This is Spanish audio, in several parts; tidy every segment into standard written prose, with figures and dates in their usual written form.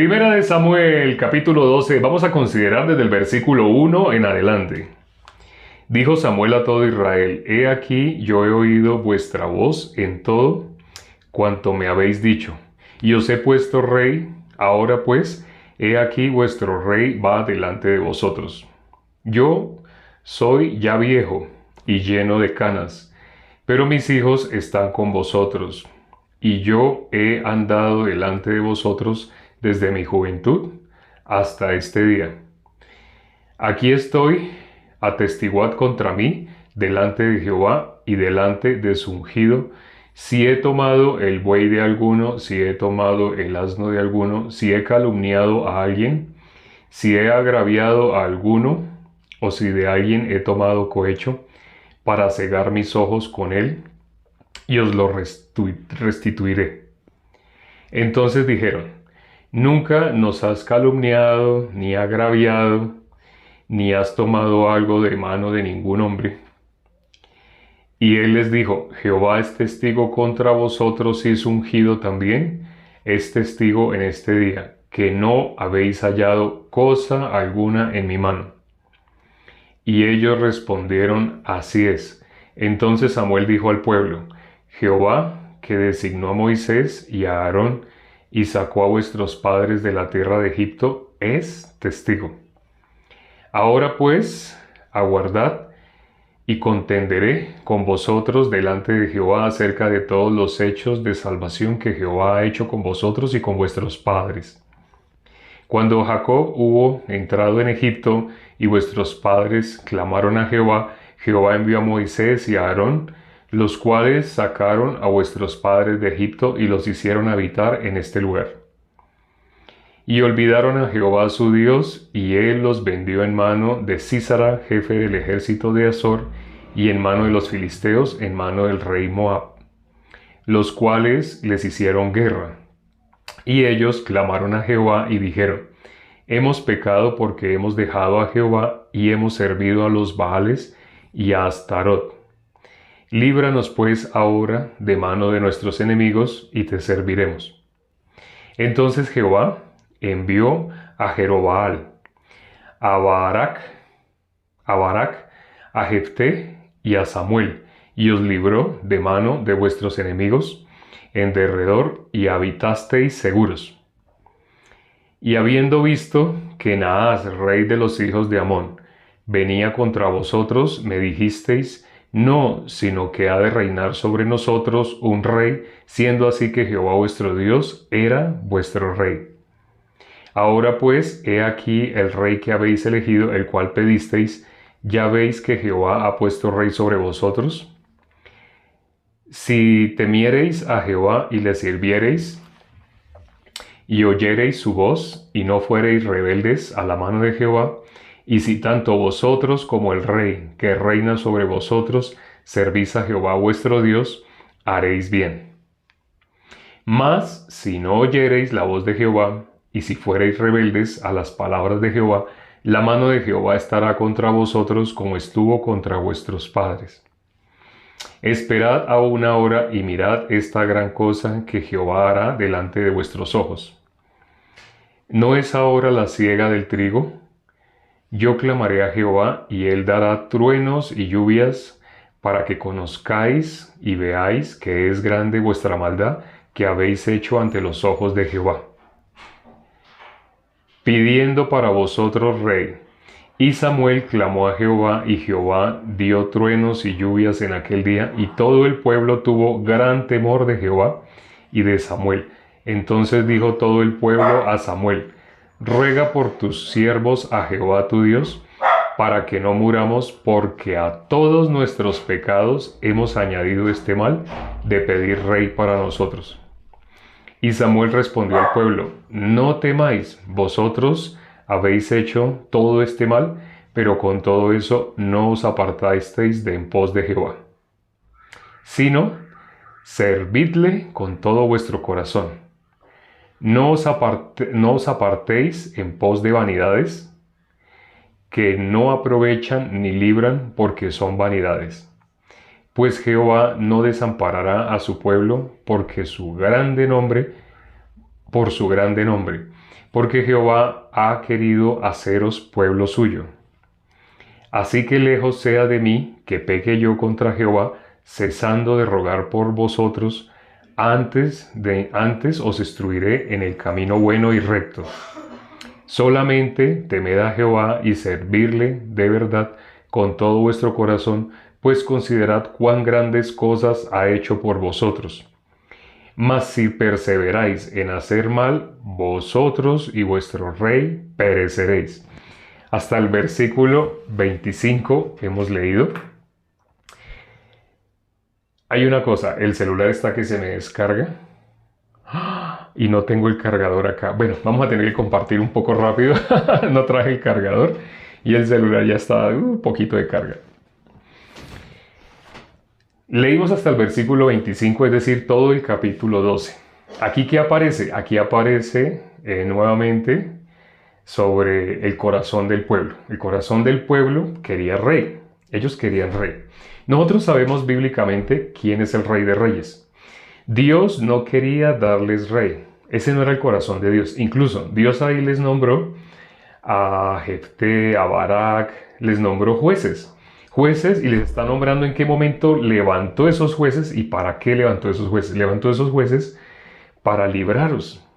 Primera de Samuel, capítulo 12. Vamos a considerar desde el versículo 1 en adelante. Dijo Samuel a todo Israel: He aquí, yo he oído vuestra voz en todo cuanto me habéis dicho, y os he puesto rey. Ahora pues, he aquí vuestro rey va delante de vosotros. Yo soy ya viejo y lleno de canas, pero mis hijos están con vosotros, y yo he andado delante de vosotros desde mi juventud hasta este día. Aquí estoy, atestiguad contra mí delante de Jehová y delante de su ungido, si he tomado el buey de alguno, si he tomado el asno de alguno, si he calumniado a alguien, si he agraviado a alguno, o si de alguien he tomado cohecho, para cegar mis ojos con él, y os lo restituiré. Entonces dijeron: Nunca nos has calumniado, ni agraviado, ni has tomado algo de mano de ningún hombre. Y él les dijo: Jehová es testigo contra vosotros, y su ungido también es testigo en este día, que no habéis hallado cosa alguna en mi mano. Y ellos respondieron: Así es. Entonces Samuel dijo al pueblo: Jehová, que designó a Moisés y a Aarón, y sacó a vuestros padres de la tierra de Egipto, es testigo. Ahora pues, aguardad, y contenderé con vosotros delante de Jehová acerca de todos los hechos de salvación que Jehová ha hecho con vosotros y con vuestros padres. Cuando Jacob hubo entrado en Egipto y vuestros padres clamaron a Jehová, Jehová envió a Moisés y a Aarón, los cuales sacaron a vuestros padres de Egipto y los hicieron habitar en este lugar. Y olvidaron a Jehová su Dios, y él los vendió en mano de Sísara, jefe del ejército de Azor, y en mano de los filisteos, en mano del rey Moab, los cuales les hicieron guerra. Y ellos clamaron a Jehová y dijeron: Hemos pecado porque hemos dejado a Jehová y hemos servido a los Baales y a Astarot. Líbranos pues ahora de mano de nuestros enemigos y te serviremos. Entonces Jehová envió a Jerobaal, a Barak, a Jefté y a Samuel, y os libró de mano de vuestros enemigos en derredor, y habitasteis seguros. Y habiendo visto que Naas, rey de los hijos de Amón, venía contra vosotros, me dijisteis: No, sino que ha de reinar sobre nosotros un rey, siendo así que Jehová vuestro Dios era vuestro rey. Ahora pues, he aquí el rey que habéis elegido, el cual pedisteis. ¿Ya veis que Jehová ha puesto rey sobre vosotros? Si temiereis a Jehová y le sirviereis, y oyereis su voz, y no fuereis rebeldes a la mano de Jehová, y si tanto vosotros como el rey que reina sobre vosotros servís a Jehová vuestro Dios, haréis bien. Mas si no oyereis la voz de Jehová, y si fuereis rebeldes a las palabras de Jehová, la mano de Jehová estará contra vosotros como estuvo contra vuestros padres. Esperad aún ahora y mirad esta gran cosa que Jehová hará delante de vuestros ojos. ¿No es ahora la siega del trigo? Yo clamaré a Jehová, y él dará truenos y lluvias, para que conozcáis y veáis que es grande vuestra maldad que habéis hecho ante los ojos de Jehová, pidiendo para vosotros rey. Y Samuel clamó a Jehová, y Jehová dio truenos y lluvias en aquel día, y todo el pueblo tuvo gran temor de Jehová y de Samuel. Entonces dijo todo el pueblo a Samuel: Ruega por tus siervos a Jehová tu Dios, para que no muramos, porque a todos nuestros pecados hemos añadido este mal de pedir rey para nosotros. Y Samuel respondió al pueblo: No temáis, vosotros habéis hecho todo este mal, pero con todo eso no os apartasteis de en pos de Jehová, sino servidle con todo vuestro corazón. No os apartéis en pos de vanidades, que no aprovechan ni libran, porque son vanidades. Pues Jehová no desamparará a su pueblo por su grande nombre, porque Jehová ha querido haceros pueblo suyo. Así que lejos sea de mí que peque yo contra Jehová, cesando de rogar por vosotros, antes os instruiré en el camino bueno y recto. Solamente temed a Jehová y servirle de verdad con todo vuestro corazón, pues considerad cuán grandes cosas ha hecho por vosotros. Mas si perseveráis en hacer mal, vosotros y vuestro rey pereceréis. Hasta el versículo 25 hemos leído. Hay una cosa, el celular está que se me descarga y no tengo el cargador acá. Bueno, vamos a tener que compartir un poco rápido. No traje el cargador y el celular ya está un poquito de carga. Leímos hasta el versículo 25, es decir, todo el capítulo 12. ¿Aquí qué aparece? Aquí aparece nuevamente sobre el corazón del pueblo. El corazón del pueblo quería rey. Ellos querían rey. Nosotros sabemos bíblicamente quién es el rey de reyes. Dios no quería darles rey. Ese no era el corazón de Dios. Incluso Dios ahí les nombró a Jefté, a Barak, les nombró jueces. Jueces, y les está nombrando en qué momento levantó esos jueces y para qué levantó esos jueces. Levantó esos jueces para libraros.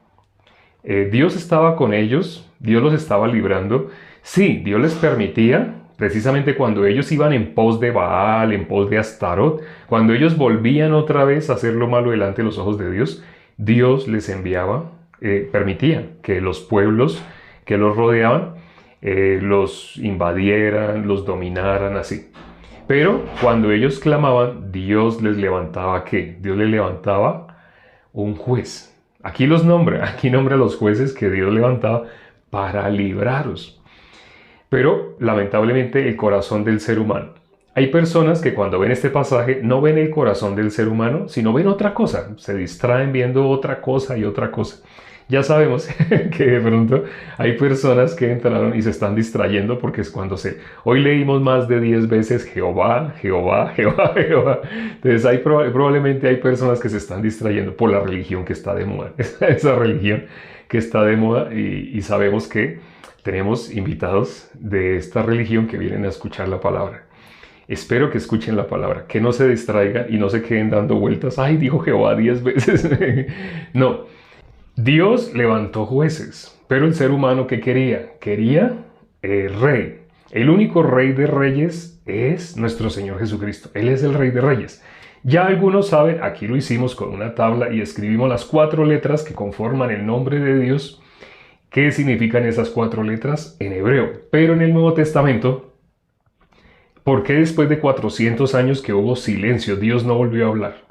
Dios estaba con ellos, Dios los estaba librando. Sí, Dios les permitía, precisamente cuando ellos iban en pos de Baal, en pos de Astarot, cuando ellos volvían otra vez a hacer lo malo delante de los ojos de Dios, Dios les enviaba, permitía que los pueblos que los rodeaban los invadieran, los dominaran así. Pero cuando ellos clamaban, Dios les levantaba ¿qué? Dios les levantaba un juez. Aquí los nombra, aquí nombra a los jueces que Dios levantaba para libraros. Pero lamentablemente el corazón del ser humano. Hay personas que cuando ven este pasaje no ven el corazón del ser humano, sino ven otra cosa. Se distraen viendo otra cosa y otra cosa. Ya sabemos que de pronto hay personas que entraron y se están distrayendo porque es cuando Hoy leímos más de 10 veces Jehová, Jehová, Jehová, Jehová. Entonces probablemente hay personas que se están distrayendo por la religión que está de moda. Esa religión que está de moda y sabemos que tenemos invitados de esta religión que vienen a escuchar la palabra. Espero que escuchen la palabra, que no se distraigan y no se queden dando vueltas. Ay, dijo Jehová 10 veces. No. Dios levantó jueces, pero el ser humano ¿qué quería? Quería rey. El único rey de reyes es nuestro Señor Jesucristo. Él es el rey de reyes. Ya algunos saben, aquí lo hicimos con una tabla y escribimos las 4 letras que conforman el nombre de Dios. ¿Qué significan esas 4 letras en hebreo? Pero en el Nuevo Testamento, ¿por qué después de 400 años que hubo silencio, Dios no volvió a hablar?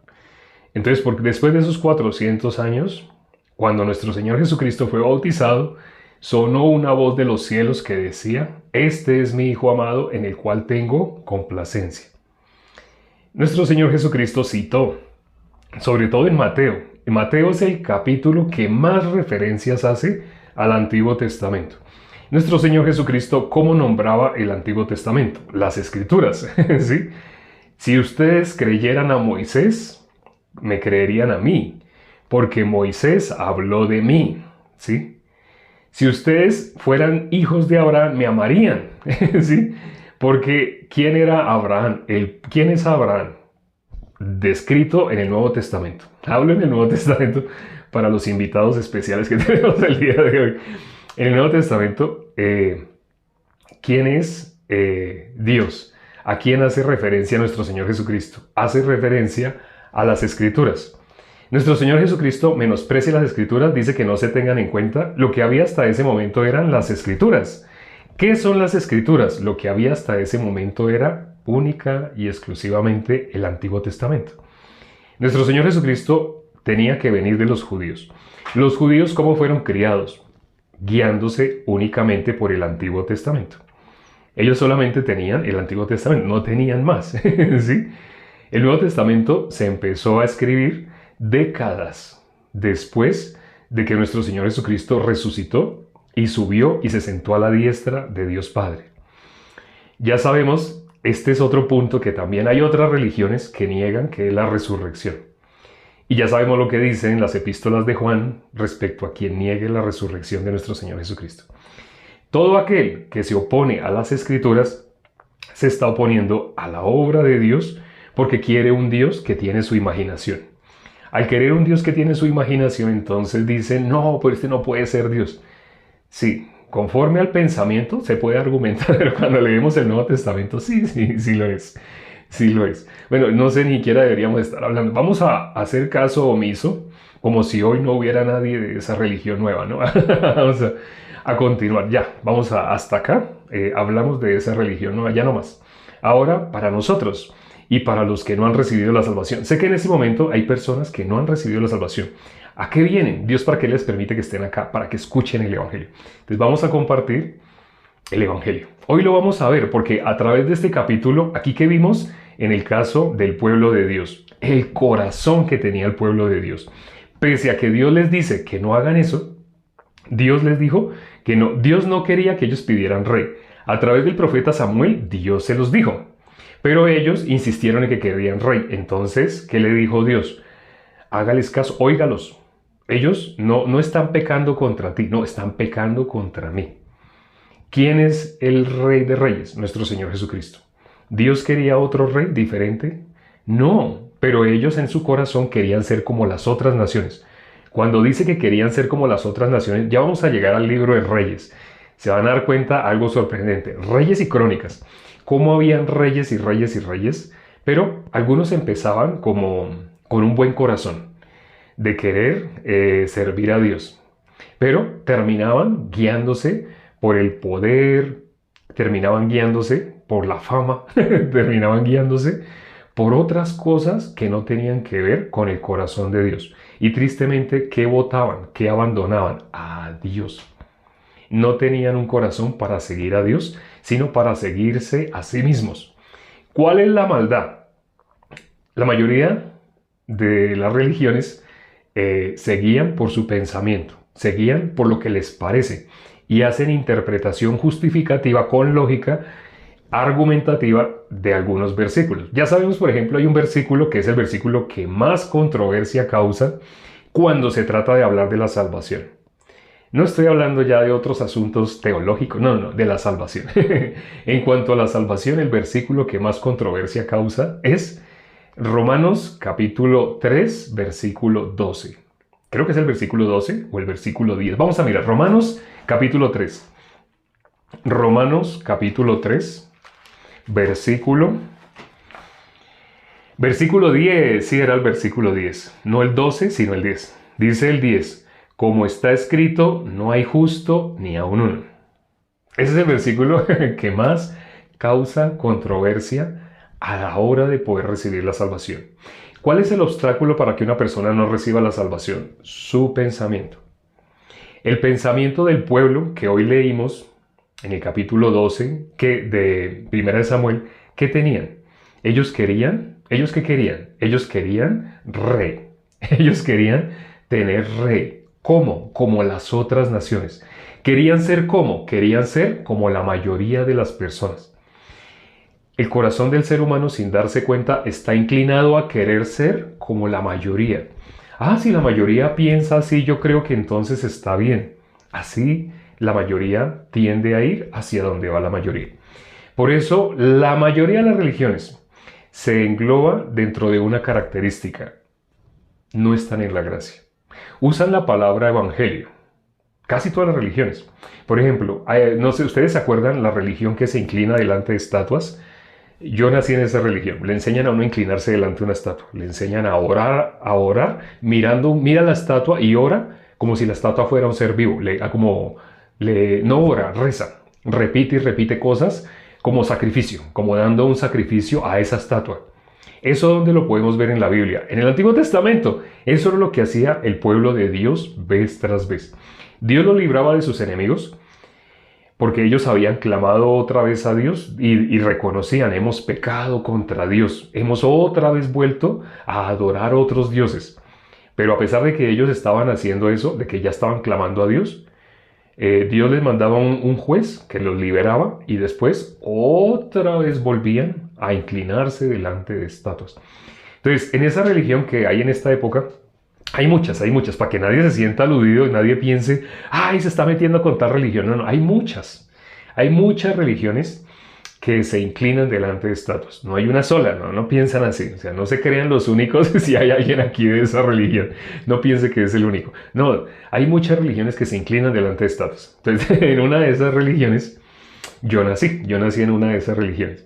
Entonces, porque después de esos 400 años... Cuando nuestro Señor Jesucristo fue bautizado, sonó una voz de los cielos que decía, este es mi Hijo amado en el cual tengo complacencia. Nuestro Señor Jesucristo citó, sobre todo en Mateo. Mateo es el capítulo que más referencias hace al Antiguo Testamento. Nuestro Señor Jesucristo, ¿cómo nombraba el Antiguo Testamento? Las Escrituras, ¿sí? Si ustedes creyeran a Moisés, me creerían a mí. Porque Moisés habló de mí, ¿sí? Si ustedes fueran hijos de Abraham, me amarían, ¿sí? Porque ¿quién era Abraham? ¿Quién es Abraham? Descrito en el Nuevo Testamento. Hablo en el Nuevo Testamento para los invitados especiales que tenemos el día de hoy. En el Nuevo Testamento, ¿quién es Dios? ¿A quién hace referencia nuestro Señor Jesucristo? Hace referencia a las Escrituras. Nuestro Señor Jesucristo menosprecia las Escrituras, dice que no se tengan en cuenta. Lo que había hasta ese momento eran las Escrituras. ¿Qué son las Escrituras? Lo que había hasta ese momento era única y exclusivamente el Antiguo Testamento. Nuestro Señor Jesucristo tenía que venir de los judíos. Los judíos, ¿cómo fueron criados? Guiándose únicamente por el Antiguo Testamento. Ellos solamente tenían el Antiguo Testamento, no tenían más, ¿sí? El Nuevo Testamento se empezó a escribir décadas después de que nuestro Señor Jesucristo resucitó y subió y se sentó a la diestra de Dios Padre. Ya sabemos, este es otro punto que también hay otras religiones que niegan, que es la resurrección. Y ya sabemos lo que dicen las epístolas de Juan respecto a quien niegue la resurrección de nuestro Señor Jesucristo. Todo aquel que se opone a las Escrituras se está oponiendo a la obra de Dios porque quiere un Dios que tiene su imaginación. Al querer un Dios que tiene su imaginación, entonces dice, no, pues este no puede ser Dios. Sí, conforme al pensamiento se puede argumentar, pero cuando leemos el Nuevo Testamento, sí lo es. Sí lo es. Bueno, no sé ni siquiera deberíamos estar hablando. Vamos a hacer caso omiso, como si hoy no hubiera nadie de esa religión nueva, ¿no? Vamos a continuar. Ya, hasta acá. Hablamos de esa religión nueva, ya no más. Ahora, para nosotros y para los que no han recibido la salvación. Sé que en este momento hay personas que no han recibido la salvación. ¿A qué vienen? Dios para qué les permite que estén acá, para que escuchen el Evangelio. Entonces vamos a compartir el Evangelio. Hoy lo vamos a ver porque a través de este capítulo, aquí que vimos en el caso del pueblo de Dios, el corazón que tenía el pueblo de Dios. Pese a que Dios les dice que no hagan eso, Dios les dijo que no, Dios no quería que ellos pidieran rey. A través del profeta Samuel, Dios se los dijo. Pero ellos insistieron en que querían rey. Entonces, ¿qué le dijo Dios? Hágales caso, óigalos. Ellos no están pecando contra ti, no, están pecando contra mí. ¿Quién es el Rey de Reyes? Nuestro Señor Jesucristo. ¿Dios quería otro rey diferente? No, pero ellos en su corazón querían ser como las otras naciones. Cuando dice que querían ser como las otras naciones, ya vamos a llegar al libro de Reyes. Se van a dar cuenta algo sorprendente. Reyes y Crónicas. ¿Cómo habían reyes y reyes y reyes? Pero algunos empezaban como con un buen corazón de querer servir a Dios. Pero terminaban guiándose por el poder, terminaban guiándose por la fama, terminaban guiándose por otras cosas que no tenían que ver con el corazón de Dios. Y tristemente, ¿qué votaban? ¿Qué abandonaban? A Dios. No tenían un corazón para seguir a Dios, sino para seguirse a sí mismos. ¿Cuál es la maldad? La mayoría de las religiones seguían por su pensamiento, seguían por lo que les parece y hacen interpretación justificativa con lógica argumentativa de algunos versículos. Ya sabemos, por ejemplo, hay un versículo que es el versículo que más controversia causa cuando se trata de hablar de la salvación. No estoy hablando ya de otros asuntos teológicos, no, de la salvación. En cuanto a la salvación, el versículo que más controversia causa es Romanos capítulo 3, versículo 12. Creo que es el versículo 12 o el versículo 10. Vamos a mirar, Romanos capítulo 3. Romanos capítulo 3, versículo 10. Sí, era el versículo 10. No el 12, sino el 10. Dice el 10. Como está escrito, no hay justo ni aun uno. Ese es el versículo que más causa controversia a la hora de poder recibir la salvación. ¿Cuál es el obstáculo para que una persona no reciba la salvación? Su pensamiento. El pensamiento del pueblo que hoy leímos en el capítulo 12 de 1 Samuel, ¿qué tenían? Ellos qué querían? Ellos querían rey. Ellos querían tener rey. ¿Cómo? Como las otras naciones. ¿Querían ser cómo? Querían ser como la mayoría de las personas. El corazón del ser humano, sin darse cuenta, está inclinado a querer ser como la mayoría. Si la mayoría piensa así, yo creo que entonces está bien. Así, la mayoría tiende a ir hacia donde va la mayoría. Por eso, la mayoría de las religiones se engloba dentro de una característica. No están en la gracia. Usan la palabra evangelio. Casi todas las religiones. Por ejemplo, no sé, ¿ustedes se acuerdan la religión que se inclina delante de estatuas? Yo nací en esa religión. Le enseñan a uno a inclinarse delante de una estatua. Le enseñan a orar, mira la estatua y ora como si la estatua fuera un ser vivo. No ora, reza. Repite y repite cosas como sacrificio, como dando un sacrificio a esa estatua. ¿Eso dónde lo podemos ver en la Biblia? En el Antiguo Testamento. Eso era lo que hacía el pueblo de Dios vez tras vez. Dios los libraba de sus enemigos porque ellos habían clamado otra vez a Dios y reconocían, hemos pecado contra Dios, hemos otra vez vuelto a adorar otros dioses. Pero a pesar de que ellos estaban haciendo eso, de que ya estaban clamando a Dios, Dios les mandaba un juez que los liberaba y después otra vez volvían a inclinarse delante de estatuas. Entonces, en esa religión que hay en esta época, hay muchas, para que nadie se sienta aludido y nadie piense, ay, se está metiendo con tal religión. No, no, hay muchas religiones que se inclinan delante de estatuas. No hay una sola, no, no piensan así. O sea, no se crean los únicos si hay alguien aquí de esa religión. No piense que es el único. No, hay muchas religiones que se inclinan delante de estatuas. Entonces, en una de esas religiones, yo nací en una de esas religiones.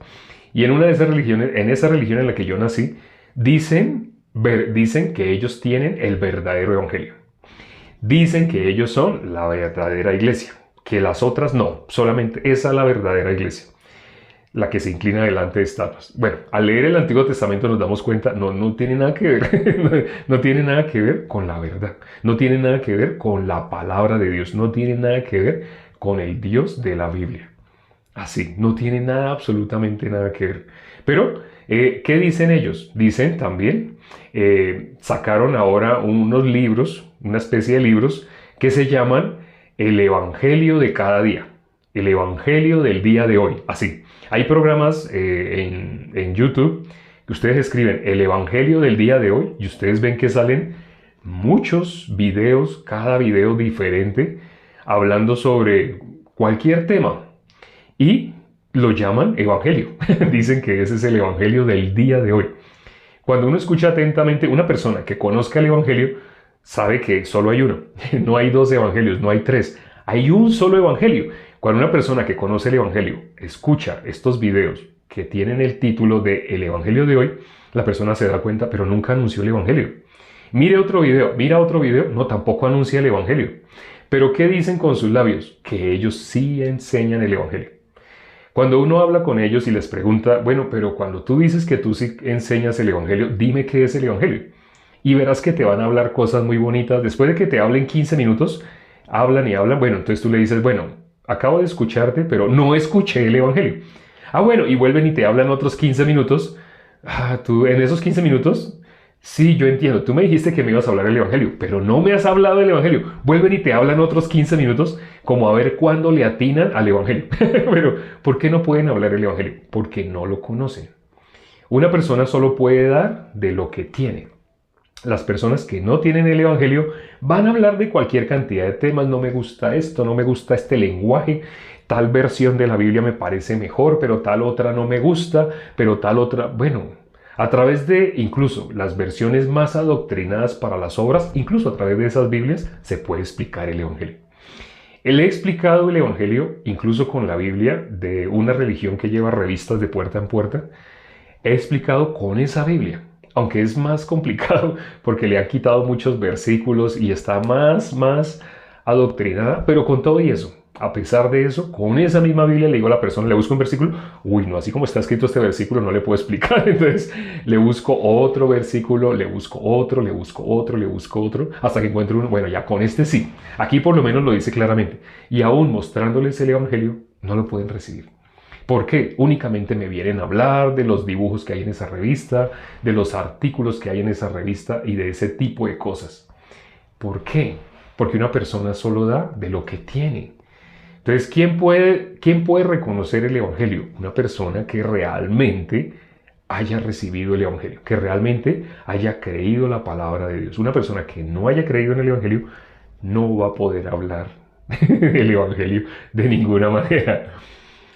Y en una de esas religiones, en esa religión en la que yo nací, dicen que ellos tienen el verdadero evangelio. Dicen que ellos son la verdadera iglesia, que las otras no, solamente esa es la verdadera iglesia, la que se inclina delante de estatuas. Bueno, al leer el Antiguo Testamento nos damos cuenta, no tiene nada que ver, no tiene nada que ver con la verdad, no tiene nada que ver con la palabra de Dios, no tiene nada que ver con el Dios de la Biblia. Así, no tiene nada, absolutamente nada que ver. Pero, ¿qué dicen ellos? Dicen también, sacaron ahora unos libros, una especie de libros, que se llaman el Evangelio de cada día, el Evangelio del día de hoy. Así, hay programas en YouTube que ustedes escriben el Evangelio del día de hoy y ustedes ven que salen muchos videos, cada video diferente, hablando sobre cualquier tema. Y lo llaman evangelio. Dicen que ese es el evangelio del día de hoy. Cuando uno escucha atentamente, una persona que conozca el evangelio sabe que solo hay uno. No hay dos evangelios, no hay tres. Hay un solo evangelio. Cuando una persona que conoce el evangelio escucha estos videos que tienen el título de El evangelio de hoy, la persona se da cuenta, pero nunca anunció el evangelio. Mira otro video, no, tampoco anuncia el evangelio. Pero ¿qué dicen con sus labios? Que ellos sí enseñan el evangelio. Cuando uno habla con ellos y les pregunta, bueno, pero cuando tú dices que tú sí enseñas el evangelio, dime qué es el evangelio. Y verás que te van a hablar cosas muy bonitas. Después de que te hablen 15 minutos, hablan y hablan. Bueno, entonces tú le dices, bueno, acabo de escucharte, pero no escuché el evangelio. Ah, bueno, y vuelven y te hablan otros 15 minutos. Ah, tú en esos 15 minutos, sí, yo entiendo. Tú me dijiste que me ibas a hablar del evangelio, pero no me has hablado del evangelio. Vuelven y te hablan otros 15 minutos, como a ver cuándo le atinan al evangelio. Pero, ¿por qué no pueden hablar del evangelio? Porque no lo conocen. Una persona solo puede dar de lo que tiene. Las personas que no tienen el evangelio van a hablar de cualquier cantidad de temas. No me gusta esto, no me gusta este lenguaje. Tal versión de la Biblia me parece mejor, pero tal otra no me gusta, pero tal otra, bueno, a través de incluso las versiones más adoctrinadas para las obras, incluso a través de esas Biblias, se puede explicar el evangelio. He explicado el evangelio, incluso con la Biblia, de una religión que lleva revistas de puerta en puerta. He explicado con esa Biblia, aunque es más complicado porque le han quitado muchos versículos y está más adoctrinada, pero con todo y eso, a pesar de eso, con esa misma Biblia le digo a la persona, le busco un versículo, uy, no, así como está escrito este versículo no le puedo explicar, entonces le busco otro versículo, le busco otro, hasta que encuentro uno, bueno, ya con este sí, aquí por lo menos lo dice claramente, y aún mostrándoles el evangelio, no lo pueden recibir. ¿Por qué? Únicamente me vienen a hablar de los dibujos que hay en esa revista, de los artículos que hay en esa revista y de ese tipo de cosas. ¿Por qué? Porque una persona solo da de lo que tiene. Entonces, ¿quién puede reconocer el evangelio? Una persona que realmente haya recibido el evangelio, que realmente haya creído la palabra de Dios. Una persona que no haya creído en el evangelio no va a poder hablar del evangelio de ninguna manera.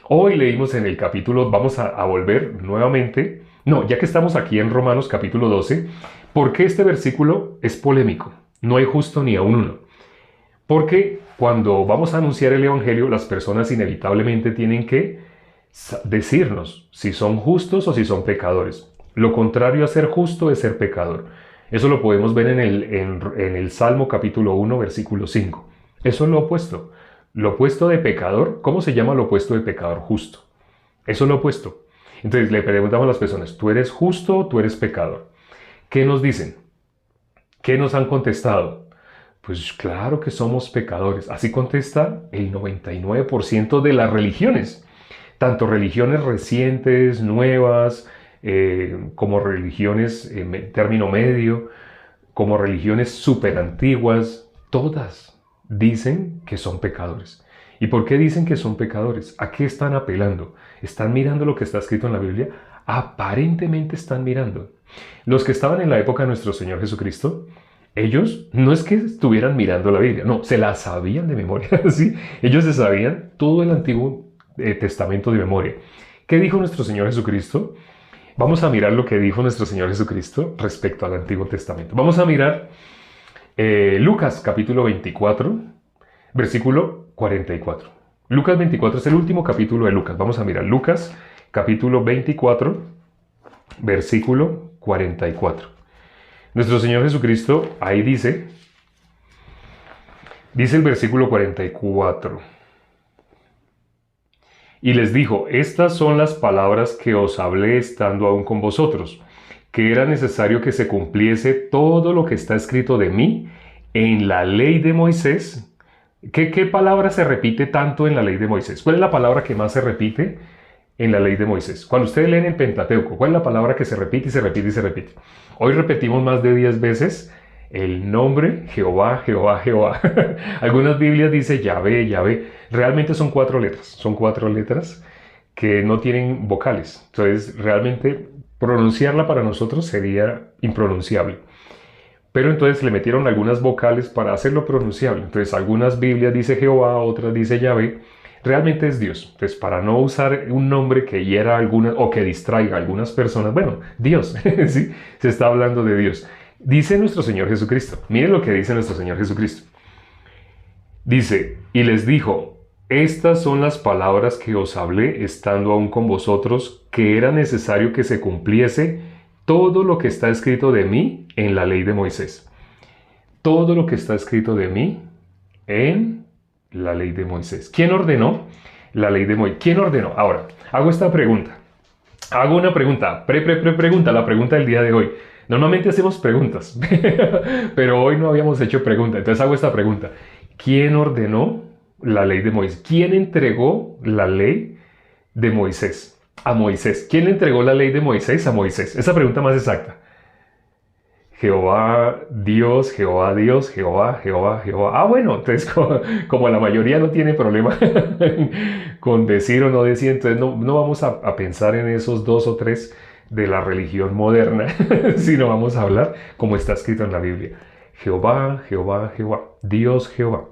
Hoy leímos en el capítulo, vamos a volver nuevamente, no, ya que estamos aquí en Romanos capítulo 12, ¿por qué este versículo es polémico? No hay justo ni aun uno. Porque cuando vamos a anunciar el evangelio, las personas inevitablemente tienen que decirnos si son justos o si son pecadores. Lo contrario a ser justo es ser pecador. Eso lo podemos ver en el Salmo capítulo 1, versículo 5. Eso es lo opuesto. Lo opuesto de pecador, ¿cómo se llama lo opuesto de pecador? Justo. Eso es lo opuesto. Entonces le preguntamos a las personas, ¿tú eres justo o tú eres pecador? ¿Qué nos dicen? ¿Qué nos han contestado? Pues claro que somos pecadores. Así contesta el 99% de las religiones. Tanto religiones recientes, nuevas, como religiones en término medio, como religiones súper antiguas, todas dicen que son pecadores. ¿Y por qué dicen que son pecadores? ¿A qué están apelando? ¿Están mirando lo que está escrito en la Biblia? Aparentemente están mirando. Los que estaban en la época de nuestro Señor Jesucristo, ellos no es que estuvieran mirando la Biblia, no, se la sabían de memoria, ¿sí? Ellos se sabían todo el Antiguo Testamento de memoria. ¿Qué dijo nuestro Señor Jesucristo? Vamos a mirar lo que dijo nuestro Señor Jesucristo respecto al Antiguo Testamento. Vamos a mirar Lucas capítulo 24, versículo 44. Lucas 24 es el último capítulo de Lucas. Vamos a mirar Lucas capítulo 24, versículo 44. Nuestro Señor Jesucristo ahí dice el versículo 44. Y les dijo, estas son las palabras que os hablé estando aún con vosotros, que era necesario que se cumpliese todo lo que está escrito de mí en la ley de Moisés. ¿Qué palabra se repite tanto en la ley de Moisés? ¿Cuál es la palabra que más se repite en la ley de Moisés? Cuando ustedes leen el Pentateuco, ¿cuál es la palabra que se repite y se repite y se repite? Hoy repetimos más de 10 veces el nombre Jehová, Jehová, Jehová. Algunas Biblias dicen Yahvé, Yahvé. Realmente son 4 letras. Son 4 letras que no tienen vocales. Entonces, realmente pronunciarla para nosotros sería impronunciable. Pero entonces le metieron algunas vocales para hacerlo pronunciable. Entonces, algunas Biblias dice Jehová, otras dice Yahvé. Realmente es Dios. Entonces, para no usar un nombre que hiera algunas o que distraiga a algunas personas, bueno, Dios, ¿sí? Se está hablando de Dios. Dice nuestro Señor Jesucristo. Miren lo que dice nuestro Señor Jesucristo. Dice, y les dijo, estas son las palabras que os hablé estando aún con vosotros, que era necesario que se cumpliese todo lo que está escrito de mí en la ley de Moisés. Todo lo que está escrito de mí en la ley de Moisés. ¿Quién ordenó la ley de Moisés? ¿Quién ordenó? Ahora, hago esta pregunta. Hago una pregunta, pregunta, la pregunta del día de hoy. Normalmente hacemos preguntas, pero hoy no habíamos hecho pregunta. Entonces hago esta pregunta. ¿Quién ordenó la ley de Moisés? ¿Quién entregó la ley de Moisés a Moisés? ¿Quién le entregó la ley de Moisés a Moisés? Esa pregunta más exacta. Jehová Dios, Jehová Dios, Jehová, Jehová, Jehová. Ah, bueno, entonces como la mayoría no tiene problema con decir o no decir, entonces no vamos a pensar en esos 2 o 3 de la religión moderna, sino vamos a hablar como está escrito en la Biblia. Jehová, Jehová, Jehová, Dios, Jehová,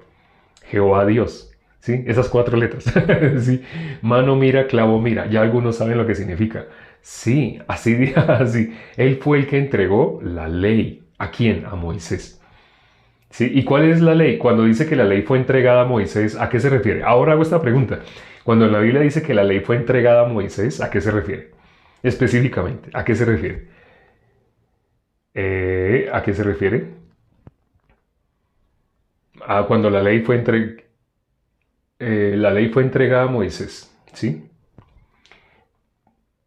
Jehová, Dios. ¿Sí? Esas 4 letras. ¿Sí? Mano mira, clavo mira. Ya algunos saben lo que significa. Sí, así. Él fue el que entregó la ley. ¿A quién? A Moisés. ¿Sí? ¿Y cuál es la ley? Cuando dice que la ley fue entregada a Moisés, ¿a qué se refiere? Ahora hago esta pregunta. Cuando en la Biblia dice que la ley fue entregada a Moisés, ¿a qué se refiere? Específicamente, ¿a qué se refiere? ¿A qué se refiere? Cuando la ley fue entregada a Moisés, ¿sí?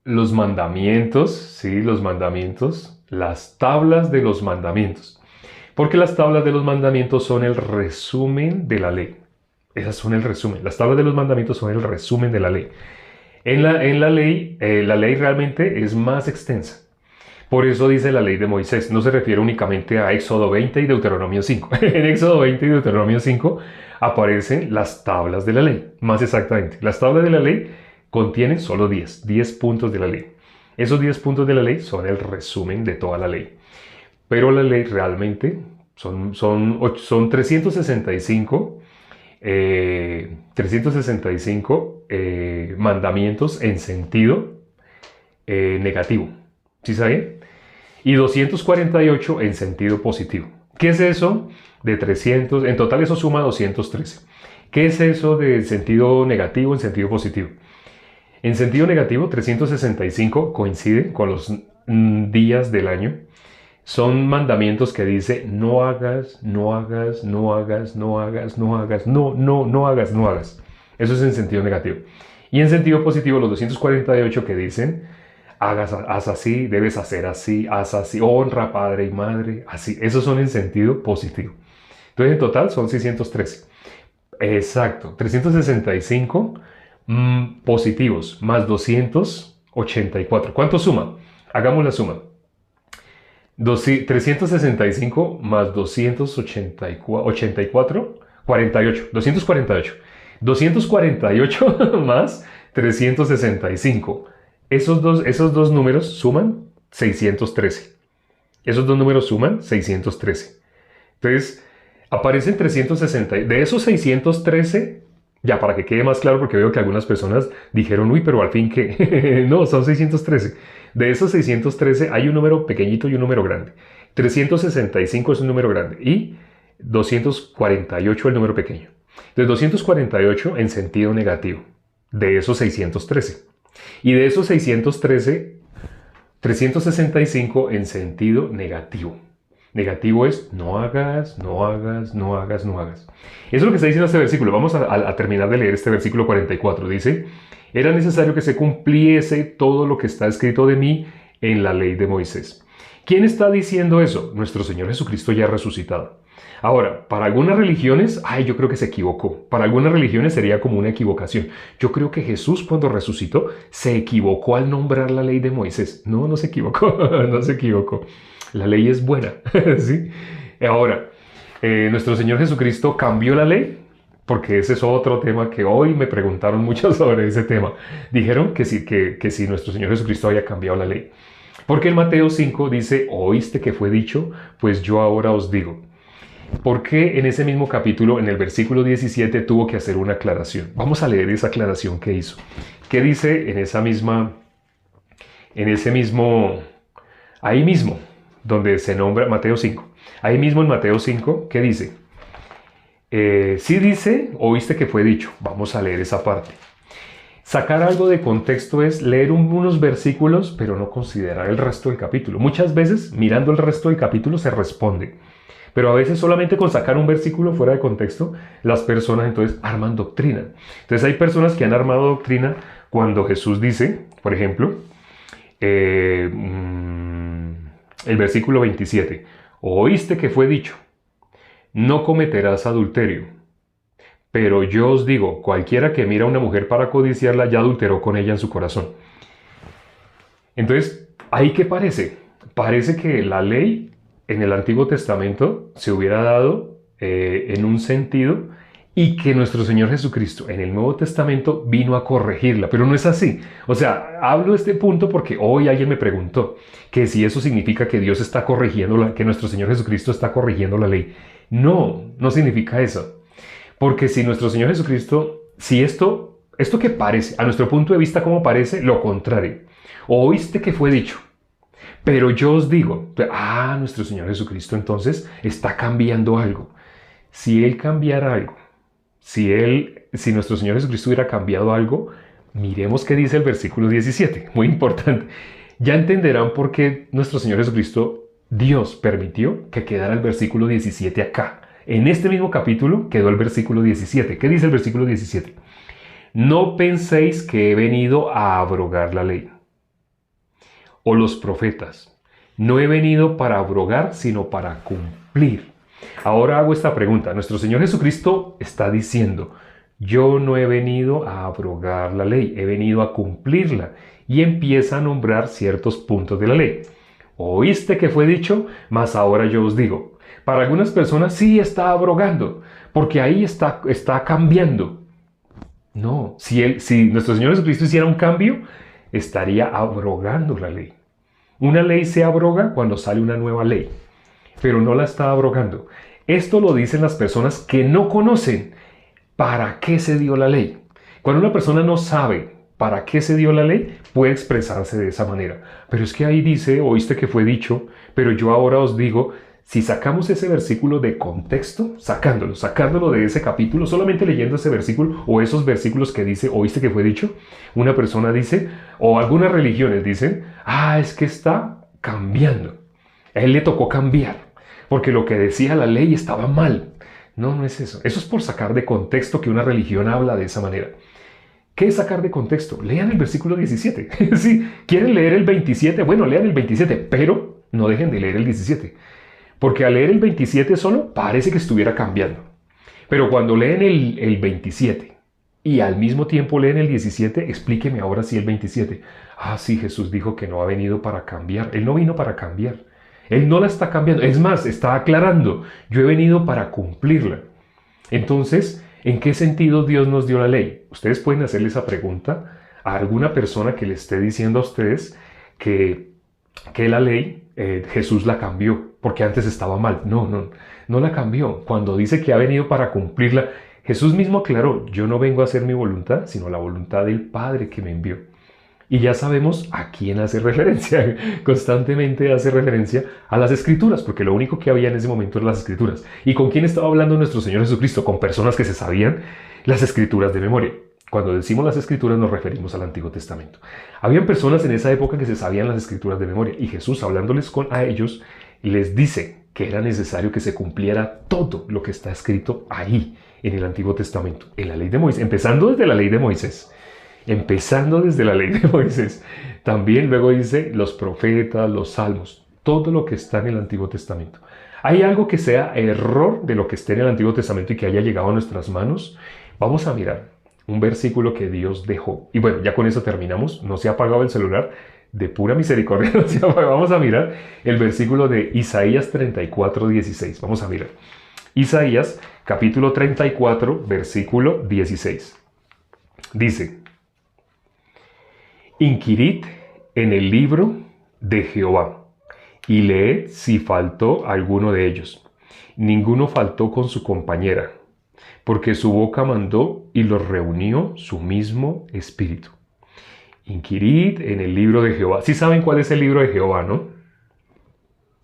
Los mandamientos, ¿sí? Los mandamientos, las tablas de los mandamientos. Porque las tablas de los mandamientos son el resumen de la ley. Esas son el resumen. Las tablas de los mandamientos son el resumen de la ley. En la ley realmente es más extensa. Por eso dice la ley de Moisés. No se refiere únicamente a Éxodo 20 y Deuteronomio 5. En Éxodo 20 y Deuteronomio 5 aparecen las tablas de la ley. Más exactamente. Las tablas de la ley contienen solo 10 puntos de la ley. Esos 10 puntos de la ley son el resumen de toda la ley. Pero la ley realmente son 365 mandamientos en sentido negativo. ¿Sí saben? Y 248 en sentido positivo. ¿Qué es eso de 300? En total eso suma 213. ¿Qué es eso de sentido negativo en sentido positivo? En sentido negativo, 365 coincide con los días del año. Son mandamientos que dice no hagas, no hagas, no hagas, no hagas, no hagas, no hagas, no hagas. Eso es en sentido negativo. Y en sentido positivo, los 248 que dicen haz así, debes hacer así, haz así, honra padre y madre, así. Esos son en sentido positivo. Entonces en total son 613. Exacto, 365 positivos más 284. ¿Cuánto suma? Hagamos la suma. 365 más 284, 48, 248. 248 más 365. Esos dos números suman 613. Esos dos números suman 613. Entonces, aparecen 360. De esos 613, ya para que quede más claro, porque veo que algunas personas dijeron, uy, pero al fin que no, son 613. De esos 613 hay un número pequeñito y un número grande. 365 es un número grande y 248 el número pequeño. Entonces, 248 en sentido negativo de esos 613. Y de esos 613, 365 en sentido negativo. Negativo es no hagas, no hagas, no hagas, no hagas. Eso es lo que está diciendo este versículo. Vamos a terminar de leer este versículo 44. Dice, era necesario que se cumpliese todo lo que está escrito de mí en la ley de Moisés. ¿Quién está diciendo eso? Nuestro Señor Jesucristo ya resucitado. Ahora, para algunas religiones, yo creo que se equivocó. Para algunas religiones sería como una equivocación. Yo creo que Jesús cuando resucitó se equivocó al nombrar la ley de Moisés. No, no se equivocó, no se equivocó. La ley es buena, ¿sí? Ahora, nuestro Señor Jesucristo cambió la ley, porque ese es otro tema que hoy me preguntaron mucho sobre ese tema. Dijeron que sí, nuestro Señor Jesucristo había cambiado la ley. Porque en Mateo 5 dice, ¿oíste que fue dicho? Pues yo ahora os digo. ¿Por qué en ese mismo capítulo, en el versículo 17, tuvo que hacer una aclaración? Vamos a leer esa aclaración que hizo. ¿Qué dice ahí mismo, donde se nombra Mateo 5? Ahí mismo en Mateo 5, ¿qué dice? Sí dice, oíste que fue dicho. Vamos a leer esa parte. Sacar algo de contexto es leer unos versículos, pero no considerar el resto del capítulo. Muchas veces, mirando el resto del capítulo, se responde. Pero a veces solamente con sacar un versículo fuera de contexto, las personas entonces arman doctrina. Entonces hay personas que han armado doctrina cuando Jesús dice, por ejemplo, el versículo 27, oíste que fue dicho, no cometerás adulterio. Pero yo os digo, cualquiera que mira a una mujer para codiciarla ya adulteró con ella en su corazón. Entonces, ¿ahí qué parece? Parece que la ley en el Antiguo Testamento se hubiera dado en un sentido y que nuestro Señor Jesucristo en el Nuevo Testamento vino a corregirla, pero no es así. O sea, hablo de este punto porque hoy alguien me preguntó que si eso significa que Dios está corrigiendo, que nuestro Señor Jesucristo está corrigiendo la ley. No, no significa eso. Porque si nuestro Señor Jesucristo, si esto que parece, a nuestro punto de vista como parece, lo contrario. Oíste que fue dicho. Pero yo os digo, nuestro Señor Jesucristo entonces está cambiando algo. Si Él cambiara algo, si nuestro Señor Jesucristo hubiera cambiado algo, miremos qué dice el versículo 17, muy importante. Ya entenderán por qué nuestro Señor Jesucristo, Dios permitió que quedara el versículo 17 acá. En este mismo capítulo quedó el versículo 17. ¿Qué dice el versículo 17? No penséis que he venido a abrogar la ley o los profetas. No he venido para abrogar, sino para cumplir. Ahora hago esta pregunta. Nuestro Señor Jesucristo está diciendo, yo no he venido a abrogar la ley, he venido a cumplirla. Y empieza a nombrar ciertos puntos de la ley. Oíste que fue dicho, mas ahora yo os digo. Para algunas personas sí está abrogando, porque ahí está cambiando. No, si nuestro Señor Jesucristo hiciera un cambio, estaría abrogando la ley. Una ley se abroga cuando sale una nueva ley, pero no la está abrogando. Esto lo dicen las personas que no conocen para qué se dio la ley. Cuando una persona no sabe para qué se dio la ley, puede expresarse de esa manera. Pero es que ahí dice, oíste que fue dicho, pero yo ahora os digo. Si sacamos ese versículo de contexto, sacándolo de ese capítulo, solamente leyendo ese versículo o esos versículos que dice, oíste que fue dicho, una persona dice, o algunas religiones dicen, es que está cambiando. A él le tocó cambiar, porque lo que decía la ley estaba mal. No, no es eso. Eso es por sacar de contexto que una religión habla de esa manera. ¿Qué es sacar de contexto? Lean el versículo 17. Si quieren leer el 27, bueno, lean el 27, pero no dejen de leer el 17. Porque al leer el 27 solo parece que estuviera cambiando. Pero cuando leen el 27 y al mismo tiempo leen el 17, explíqueme ahora sí el 27. Sí, Jesús dijo que no ha venido para cambiar. Él no vino para cambiar. Él no la está cambiando. Es más, está aclarando. Yo he venido para cumplirla. Entonces, ¿en qué sentido Dios nos dio la ley? Ustedes pueden hacerle esa pregunta a alguna persona que le esté diciendo a ustedes que que la ley Jesús la cambió, porque antes estaba mal. No la cambió. Cuando dice que ha venido para cumplirla, Jesús mismo aclaró, yo no vengo a hacer mi voluntad, sino la voluntad del Padre que me envió. Y ya sabemos a quién hace referencia. Constantemente hace referencia a las Escrituras, porque lo único que había en ese momento eran las Escrituras. ¿Y con quién estaba hablando nuestro Señor Jesucristo? Con personas que se sabían las Escrituras de memoria. Cuando decimos las Escrituras nos referimos al Antiguo Testamento. Habían personas en esa época que se sabían las Escrituras de memoria, y Jesús, hablándoles a ellos, les dice que era necesario que se cumpliera todo lo que está escrito ahí en el Antiguo Testamento, en la ley de Moisés, empezando desde la ley de Moisés. Empezando desde la ley de Moisés. También luego dice los profetas, los salmos, todo lo que está en el Antiguo Testamento. ¿Hay algo que sea error de lo que esté en el Antiguo Testamento y que haya llegado a nuestras manos? Vamos a mirar un versículo que Dios dejó. Y bueno, ya con eso terminamos. No se ha apagado el celular. De pura misericordia no se ha apagado. Vamos a mirar el versículo de Isaías 34:16. Vamos a mirar. Isaías capítulo 34, versículo 16. Dice: Inquirid en el libro de Jehová y leed si faltó alguno de ellos. Ninguno faltó con su compañera, porque su boca mandó y los reunió su mismo espíritu. Inquirid en el libro de Jehová. ¿Sí saben cuál es el libro de Jehová, no?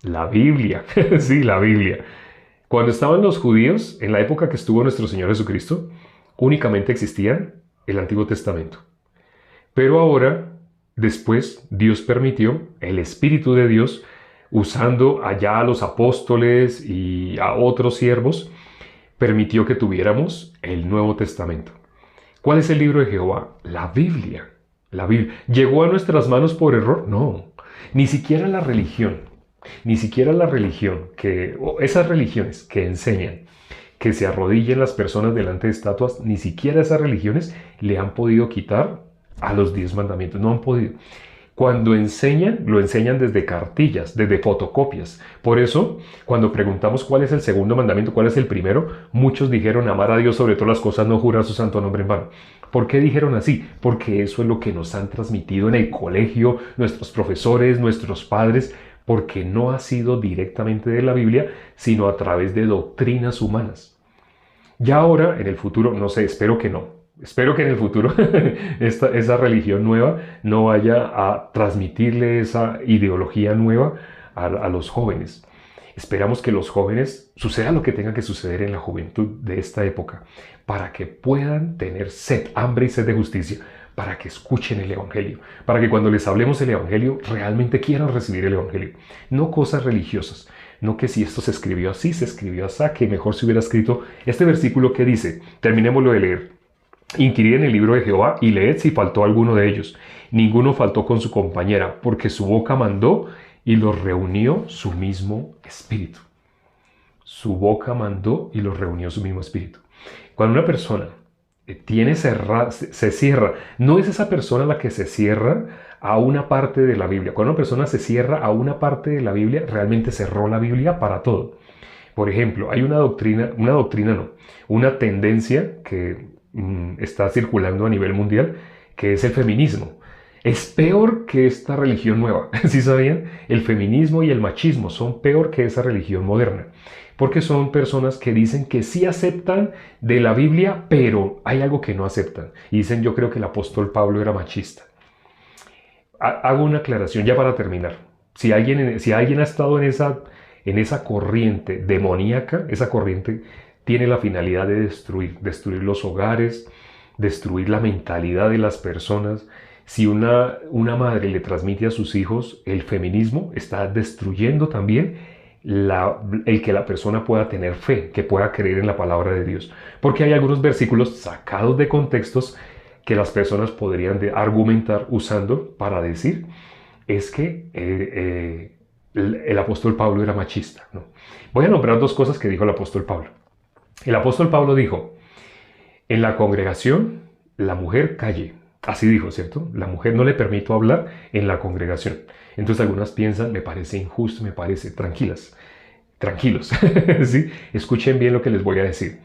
La Biblia. Sí, la Biblia. Cuando estaban los judíos, en la época que estuvo nuestro Señor Jesucristo, únicamente existía el Antiguo Testamento. Pero ahora, después, Dios permitió, el Espíritu de Dios, usando allá a los apóstoles y a otros siervos, permitió que tuviéramos el Nuevo Testamento. ¿Cuál es el libro de Jehová? La Biblia. La Biblia. ¿Llegó a nuestras manos por error? No. Ni siquiera la religión. Ni siquiera la religión, esas religiones que enseñan que se arrodillen las personas delante de estatuas, ni siquiera esas religiones le han podido quitar a los 10 mandamientos. No han podido. Cuando enseñan, lo enseñan desde cartillas, desde fotocopias. Por eso, cuando preguntamos cuál es el segundo mandamiento, cuál es el primero, muchos dijeron amar a Dios sobre todas las cosas, no jurar su santo nombre en vano. ¿Por qué dijeron así? Porque eso es lo que nos han transmitido en el colegio, nuestros profesores, nuestros padres, porque no ha sido directamente de la Biblia, sino a través de doctrinas humanas. Ya ahora, en el futuro, no sé, espero que no. Espero que en el futuro esa religión nueva no vaya a transmitirle esa ideología nueva a los jóvenes. Esperamos que los jóvenes suceda lo que tenga que suceder en la juventud de esta época para que puedan tener sed, hambre y sed de justicia, para que escuchen el Evangelio, para que cuando les hablemos el Evangelio realmente quieran recibir el Evangelio. No cosas religiosas, no que si esto se escribió así, que mejor se hubiera escrito este versículo que dice, terminémoslo de leer. Inquirid en el libro de Jehová y leed si faltó alguno de ellos. Ninguno faltó con su compañera, porque su boca mandó y los reunió su mismo espíritu. Su boca mandó y los reunió su mismo espíritu. Cuando una persona se cierra, no es esa persona la que se cierra a una parte de la Biblia. Cuando una persona se cierra a una parte de la Biblia, realmente cerró la Biblia para todo. Por ejemplo, hay una tendencia que está circulando a nivel mundial, que es el feminismo. Es peor que esta religión nueva. ¿Sí sabían? El feminismo y el machismo son peor que esa religión moderna, porque son personas que dicen que sí aceptan de la Biblia, pero hay algo que no aceptan. Y dicen, yo creo que el apóstol Pablo era machista. Hago una aclaración ya para terminar. Si alguien ha estado en esa corriente demoníaca, esa corriente tiene la finalidad de destruir los hogares, destruir la mentalidad de las personas. Si una madre le transmite a sus hijos el feminismo, está destruyendo también el que la persona pueda tener fe, que pueda creer en la palabra de Dios. Porque hay algunos versículos sacados de contextos que las personas podrían argumentar usando para decir, es que el apóstol Pablo era machista. No. Voy a nombrar dos cosas que dijo el apóstol Pablo. El apóstol Pablo dijo, en la congregación, la mujer calle. Así dijo, ¿cierto? La mujer no le permito hablar en la congregación. Entonces algunas piensan, me parece injusto, me parece, tranquilos. ¿Sí? Escuchen bien lo que les voy a decir.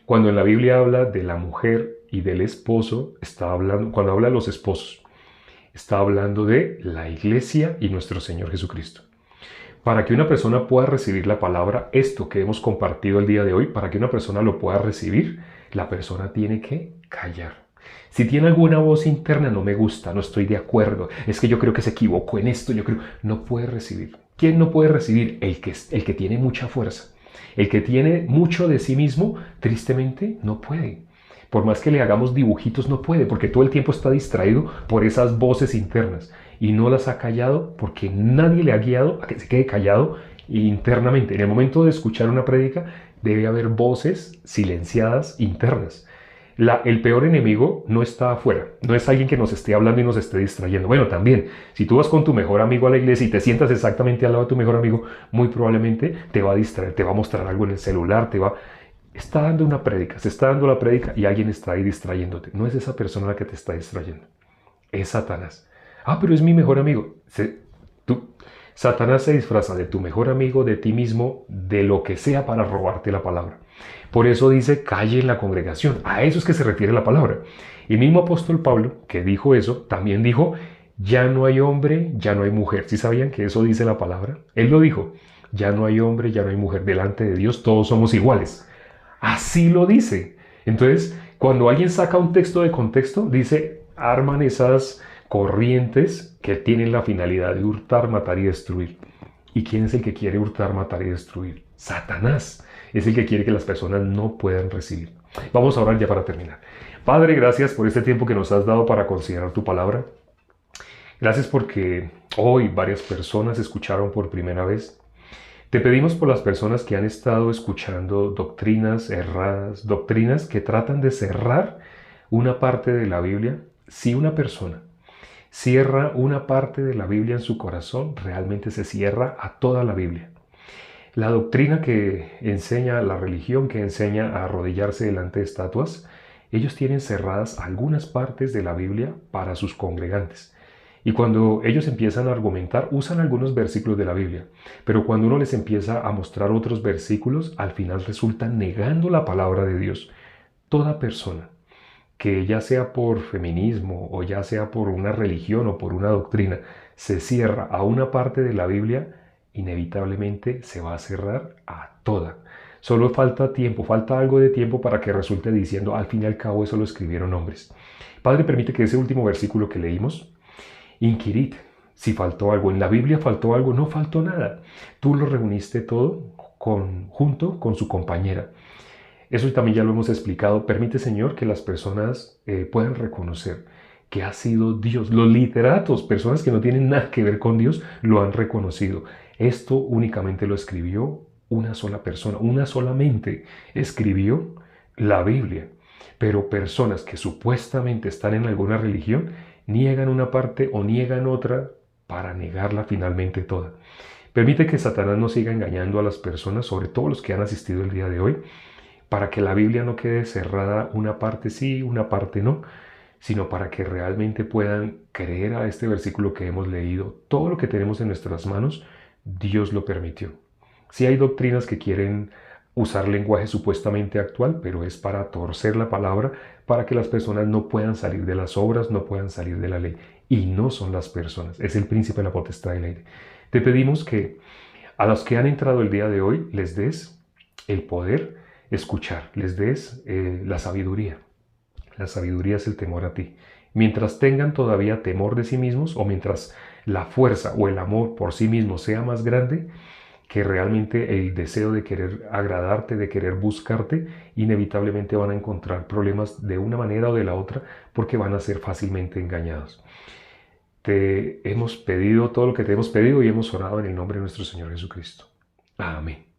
Cuando en la Biblia habla de la mujer y del esposo, cuando habla de los esposos, Está hablando de la iglesia y nuestro Señor Jesucristo. Para que una persona pueda recibir la palabra, esto que hemos compartido el día de hoy, para que una persona lo pueda recibir, la persona tiene que callar. Si tiene alguna voz interna, no me gusta, no estoy de acuerdo, es que yo creo que se equivocó en esto, yo creo, no puede recibir. ¿Quién no puede recibir? El que tiene mucha fuerza. El que tiene mucho de sí mismo, tristemente, no puede. Por más que le hagamos dibujitos, no puede, porque todo el tiempo está distraído por esas voces internas y no las ha callado porque nadie le ha guiado a que se quede callado internamente. En el momento de escuchar una prédica debe haber voces silenciadas internas. El peor enemigo no está afuera, no es alguien que nos esté hablando y nos esté distrayendo. Bueno, también, si tú vas con tu mejor amigo a la iglesia y te sientas exactamente al lado de tu mejor amigo, muy probablemente te va a distraer, te va a mostrar algo en el celular, está dando una prédica, se está dando la prédica y alguien está ahí distrayéndote. No es esa persona la que te está distrayendo, es Satanás. Ah, pero es mi mejor amigo. Satanás se disfraza de tu mejor amigo, de ti mismo, de lo que sea para robarte la palabra. Por eso dice, calle en la congregación. A eso es que se refiere la palabra. Y el mismo apóstol Pablo, que dijo eso, también dijo, ya no hay hombre, ya no hay mujer. ¿Sí sabían que eso dice la palabra? Él lo dijo, ya no hay hombre, ya no hay mujer. Delante de Dios todos somos iguales. Así lo dice. Entonces, cuando alguien saca un texto de contexto, dice, arman esas corrientes que tienen la finalidad de hurtar, matar y destruir. ¿Y quién es el que quiere hurtar, matar y destruir? Satanás. Es el que quiere que las personas no puedan recibir. Vamos a orar ya para terminar. Padre, gracias por este tiempo que nos has dado para considerar tu palabra. Gracias porque hoy varias personas escucharon por primera vez. Te pedimos por las personas que han estado escuchando doctrinas erradas, doctrinas que tratan de cerrar una parte de la Biblia. Si una persona cierra una parte de la Biblia en su corazón, realmente se cierra a toda la Biblia. La doctrina que enseña, la religión que enseña a arrodillarse delante de estatuas, ellos tienen cerradas algunas partes de la Biblia para sus congregantes. Y cuando ellos empiezan a argumentar, usan algunos versículos de la Biblia. Pero cuando uno les empieza a mostrar otros versículos, al final resultan negando la palabra de Dios. Toda persona que ya sea por feminismo o ya sea por una religión o por una doctrina, se cierra a una parte de la Biblia, inevitablemente se va a cerrar a toda. Solo falta tiempo, falta algo de tiempo para que resulte diciendo, al fin y al cabo eso lo escribieron hombres. Padre, permite que ese último versículo que leímos, inquirid, si faltó algo. En la Biblia faltó algo, no faltó nada. Tú lo reuniste todo junto con su compañera. Eso también ya lo hemos explicado. Permite, Señor, que las personas puedan reconocer que ha sido Dios. Los literatos, personas que no tienen nada que ver con Dios, lo han reconocido. Esto únicamente lo escribió una sola persona, una solamente escribió la Biblia. Pero personas que supuestamente están en alguna religión, niegan una parte o niegan otra para negarla finalmente toda. Permite que Satanás no siga engañando a las personas, sobre todo los que han asistido el día de hoy, para que la Biblia no quede cerrada una parte sí, una parte no, sino para que realmente puedan creer a este versículo que hemos leído. Todo lo que tenemos en nuestras manos, Dios lo permitió. Sí hay doctrinas que quieren usar lenguaje supuestamente actual, pero es para torcer la palabra, para que las personas no puedan salir de las obras, no puedan salir de la ley. Y no son las personas, es el príncipe de la potestad del aire. Te pedimos que a los que han entrado el día de hoy les des el poder escuchar, les des la sabiduría. La sabiduría es el temor a ti. Mientras tengan todavía temor de sí mismos, o mientras la fuerza o el amor por sí mismo sea más grande que realmente el deseo de querer agradarte, de querer buscarte, inevitablemente van a encontrar problemas de una manera o de la otra, porque van a ser fácilmente engañados. Te hemos pedido todo lo que te hemos pedido y hemos orado en el nombre de nuestro Señor Jesucristo. Amén.